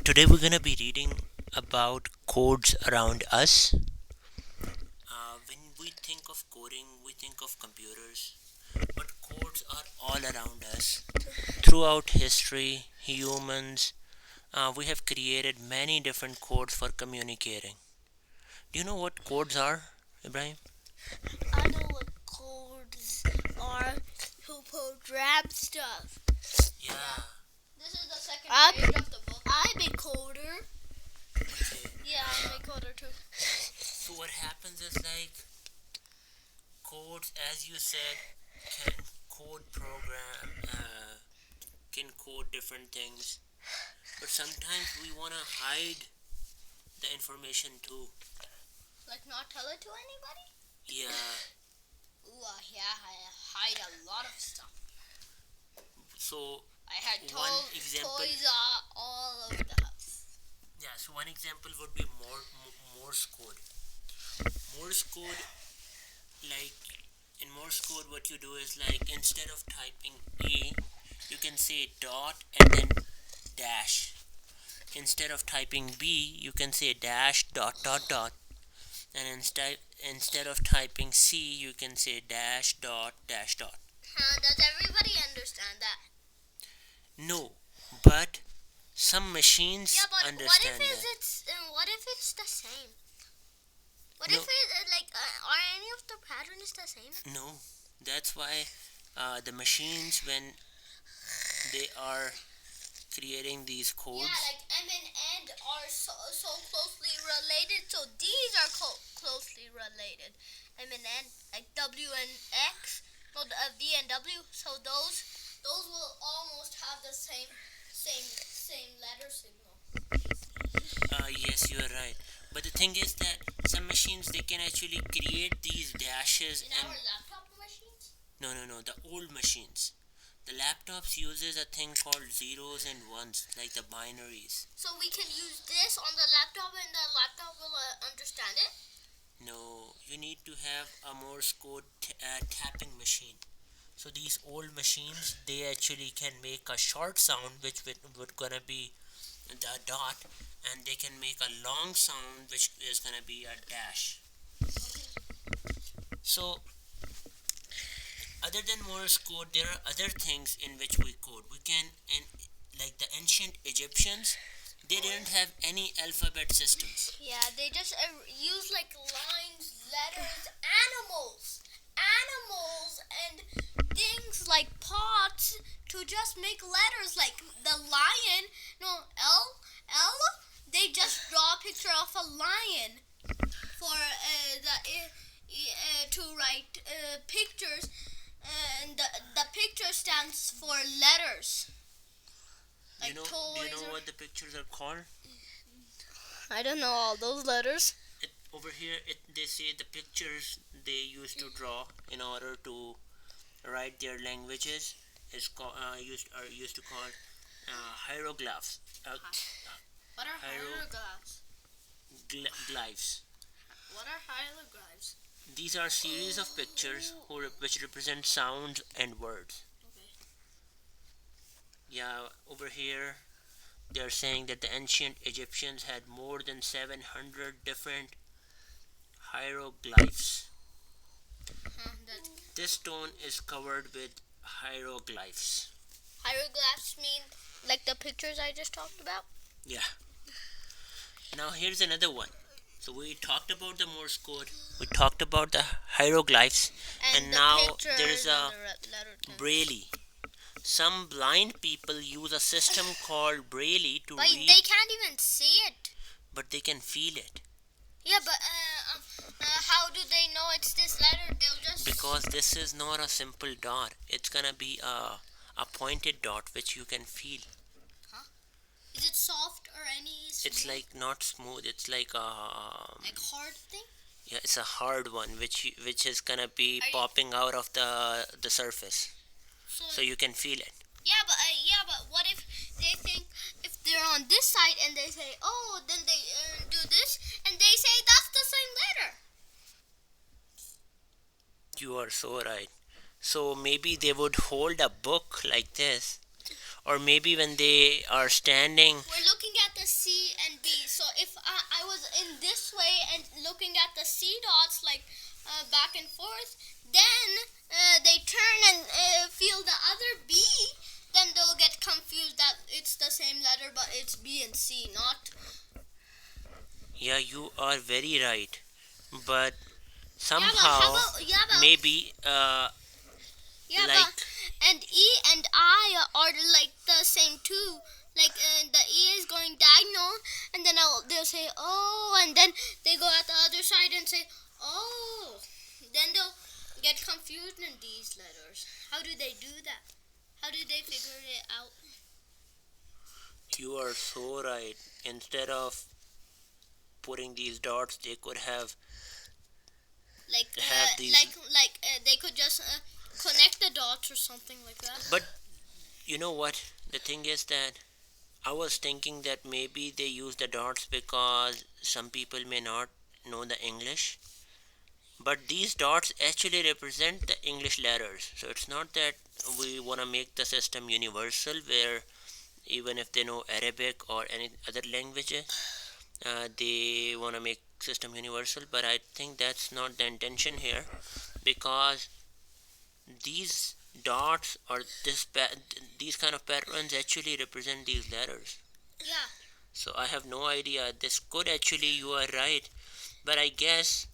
Today we're gonna be reading about codes around us. When we think of coding, we think of computers, but codes are all around us. Throughout history, humans, we have created many different codes for communicating. Do you know what codes are, Ibrahim? I know what codes are to program stuff. Yeah. This is the second I'm- page of the book. I'm a coder. Okay. Yeah, I'm a coder too. So what happens is like codes, as you said, can code can code different things, but sometimes we wanna hide the information too. Like not tell it to anybody? Yeah. Ooh, yeah, I hide a lot of stuff. So I had One example- toys all over the house. yeah. So one example would be Morse code. Morse code, like in Morse code, what you do is like instead of typing A, you can say dot and then dash. Instead of typing B, you can say dash dot dot dot. And instead of typing C, you can say dash dot dash dot. Does everybody understand that? No, but some machines Yeah, but understand that. what if it's the same? What No. if it are any of the patterns the same? No, that's why the machines, when they are creating these codes, Yeah, like M and N are so closely related, so these are closely related. M and N, like W and X, no, V and W. So those will almost have the same letter signal. yes, you are right. But the thing is that some machines, they can actually create these dashes In and our laptop machines. no, the old machines. The laptops uses a thing called zeros and ones, like the binaries. So we can use this on the laptop, and the laptop will understand it. No, you need to have a Morse code tapping machine. So these old machines, they actually can make a short sound, which would gonna be the dot, and they can make a long sound, which is gonna be a dash. So other than Morse code, there are other things in which we code. We can, and like the ancient Egyptians, they didn't have any alphabet systems. Yeah, they just use like lines, letters, animals, and things like pots to just make letters. Like the lion, no L. They just draw a picture of a lion for to write pictures, and the picture stands for letters. Do you Like know toys or- what the pictures are called? I don't know all those letters. Over here, they say the pictures they used to draw in order to write their languages used to call hieroglyphs. What are Hiero- hieroglyphs? Glyphs. What are hieroglyphs? These are series of pictures which represent sounds and words. Okay. Yeah, over here they are saying that the ancient Egyptians had more than 700 different hieroglyphs. That This stone is covered with hieroglyphs. hieroglyphs mean like the pictures I just talked about. Yeah. Now here's another one. So we talked about the Morse code, we talked about the hieroglyphs, and the now pictures there is a and the letter things. Braille. Some blind people use a system called Braille to But read, they can't even see it. but they can feel it Yeah, but how do they know it's this letter? They'll just because this is not a simple dot. It's gonna be a pointed dot which you can feel. Is it soft or any? It's smooth? like not smooth. It's like like hard thing. yeah, it's a hard one which is gonna be Are you- popping out of the surface, so you can feel it. Yeah, but what if they think if they're on this side and they say, oh, then they do this and they say that's the same letter. You are so right. So maybe they would hold a book like this, or maybe when they are standing. We're looking at the C and B. So if I was in this way and looking at the C dots like back and forth, then they turn and feel the other B, then they'll get confused that it's the same letter but it's B and C, not. Yeah, you are very right, but Yeah, somehow but how about, maybe yeah, like but and E and I are like the same too. Like the E is going diagonal, and then they'll say oh, and then they go at the other side and say oh. Then they'll get confused in these letters. How do they do that? How do they figure it out? you are so right. Instead of putting these dots, they could have Like these. they could just connect the dots or something like that. But you know what? The thing is that I was thinking that maybe they use the dots because some people may not know the English. But these dots actually represent the English letters. So it's not that we want to make the system universal where even if they know Arabic or any other languages, they want to make system universal. But I think that's not the intention here, because these dots or these kind of patterns actually represent these letters. Yeah. So I have no idea. This could actually, you are right, but I guess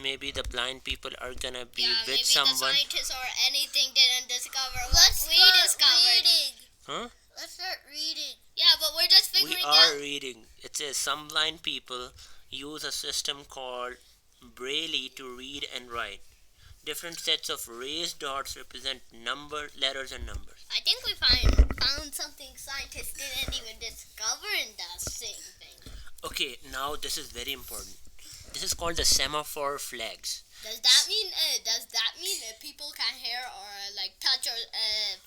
maybe the blind people are gonna be Yeah, with maybe someone. the scientists or anything didn't discover what Let's we start discovered. reading. Huh? Let's start reading. Yeah, but we're just We figuring are out. reading. It says some blind people use a system called Braille to read and write. Different sets of raised dots represent letters and numbers. I think we found something scientists didn't even discover in that same thing. Okay, now this is very important. This is called the Semaphore flags. Does that mean people can't hear or like touch or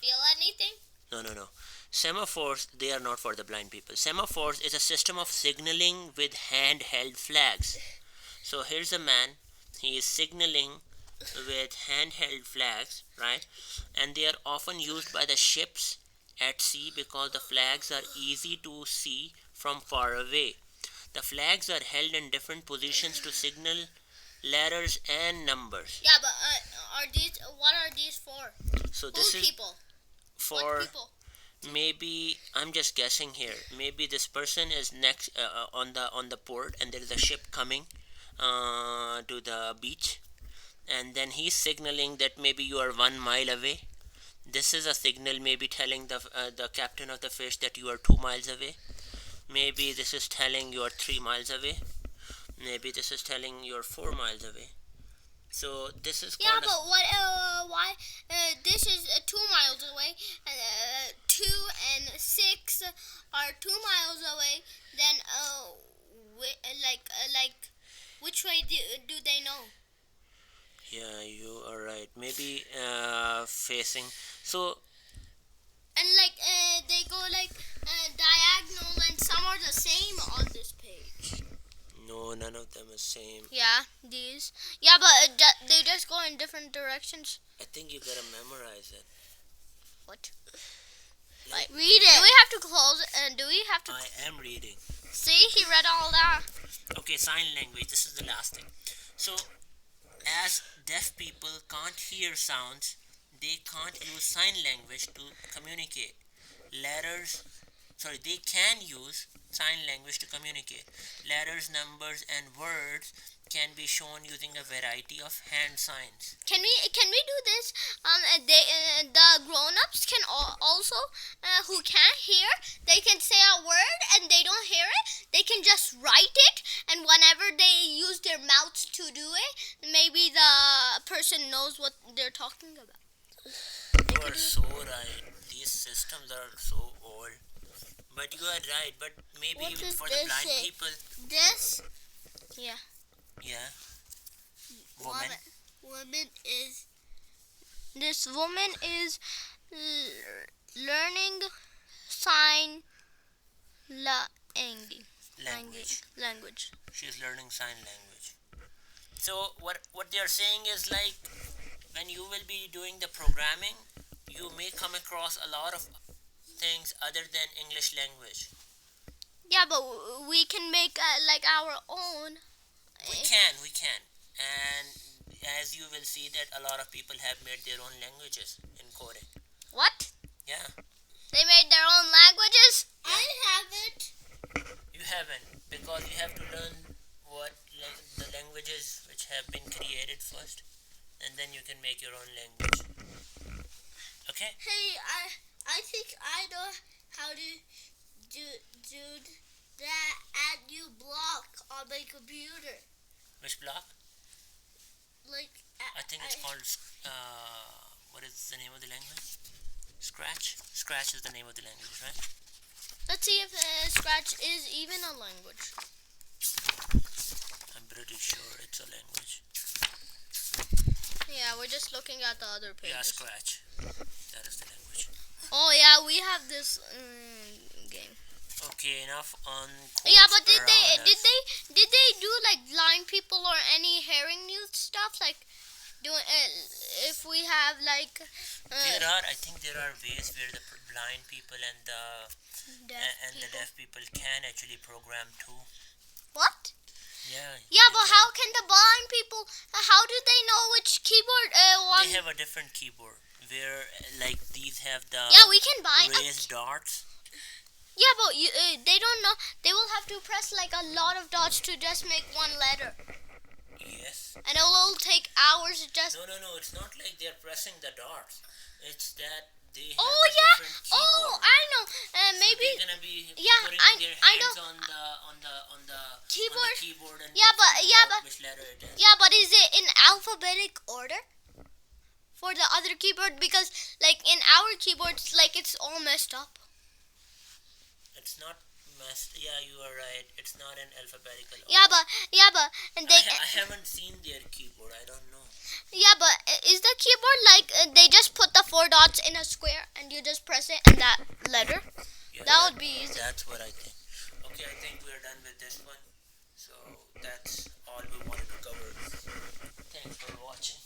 feel anything? No. Semaphores, they are not for the blind people. Semaphores is a system of signaling with handheld flags. So here's a man, he is signaling with handheld flags, right? And they are often used by the ships at sea because the flags are easy to see from far away. The flags are held in different positions to signal letters and numbers. Yeah, but what are these for? So this Who is people? for What people? maybe, I'm just guessing here. Maybe this person is next on the port, and there is a ship coming to the beach, and then he's signaling that maybe you are 1 mile away. This is a signal maybe telling the captain of the fish that you are 2 miles away. Maybe this is telling you are 3 miles away. Maybe this is telling you are 4 miles away. So this is Yeah, called but what? Why? This is 2 miles away. 2 and 6 are 2 miles away. Then which way do they know? yeah, you are right. Maybe facing. So And they go diagonal, and some are the same on this page. no, none of them is same. Yeah, these. Yeah, but they just go in different directions. I think you gotta memorize it. What? Like, Read it. Do we have to close it? And do we have to? I am reading. See, he read all that. Okay, sign language. This is the last thing. So, as deaf people can't hear sounds, they can't use sign language to communicate. They can use sign language to communicate. Letters, numbers, and words can be shown using a variety of hand signs. Can we do this? The grown-ups can also who can't hear, they can say a word and they don't hear it. They can just write it, and whenever they use their mouths to do it, maybe the person knows what they're talking about. You are so right. These systems are so old. But you are right. But maybe What does for the this blind say? people, This yeah. woman is. This woman is learning sign language. She's learning sign language. So what they are saying is like when you will be doing the programming, you may come across a lot of things other than English language. Yeah, but we can make like our own. We can. And as you will see that a lot of people have made their own languages in coding. What? Yeah. They made their own languages? I haven't. You haven't, because you have to learn what the languages which have been created first, and then you can make your own language. Okay? Hey, I think I know how to do that add new block on my computer. Which block? Like I think it's called, what is the name of the language? Scratch? Scratch is the name of the language, right? Let's see if Scratch is even a language. I'm pretty sure it's a language. Yeah, we're just looking at the other pages. Yeah, Scratch. That is the language. Oh yeah, we have this game. Okay, enough on Yeah, but quotes around us. did they do like blind people or any hearing news stuff like doing if we have like I think there are ways where the blind people and the deaf people can actually program too. what? Yeah. Yeah, they but can. how can the blind people? How do they know which keyboard one? They have a different keyboard where like these have the Yeah, we can buy. raised dots. Yeah, but they don't know. They will have to press like a lot of dots to just make one letter, Yes. and it will take hours to just. No. It's not like they're pressing the dots. It's that they have Oh a yeah. different Oh, keyboard. I know. So Maybe. they're gonna be Yeah, putting their I hands know. on the Keyboard. keyboard and Yeah, but figuring out which letter it is. Yeah, but is it in alphabetic order for the other keyboard? Because like in our keyboards, like it's all messed up. It's not messed. Yeah, you are right. It's not in alphabetical order. Yeah, but and they. I haven't seen their keyboard. I don't know. Yeah, but is the keyboard like they just put the 4 dots in a square and you just press it and that letter? Yeah, That would be easy. That's what I think. Okay, I think we're done with this one. So that's all we wanted to cover. Thanks for watching.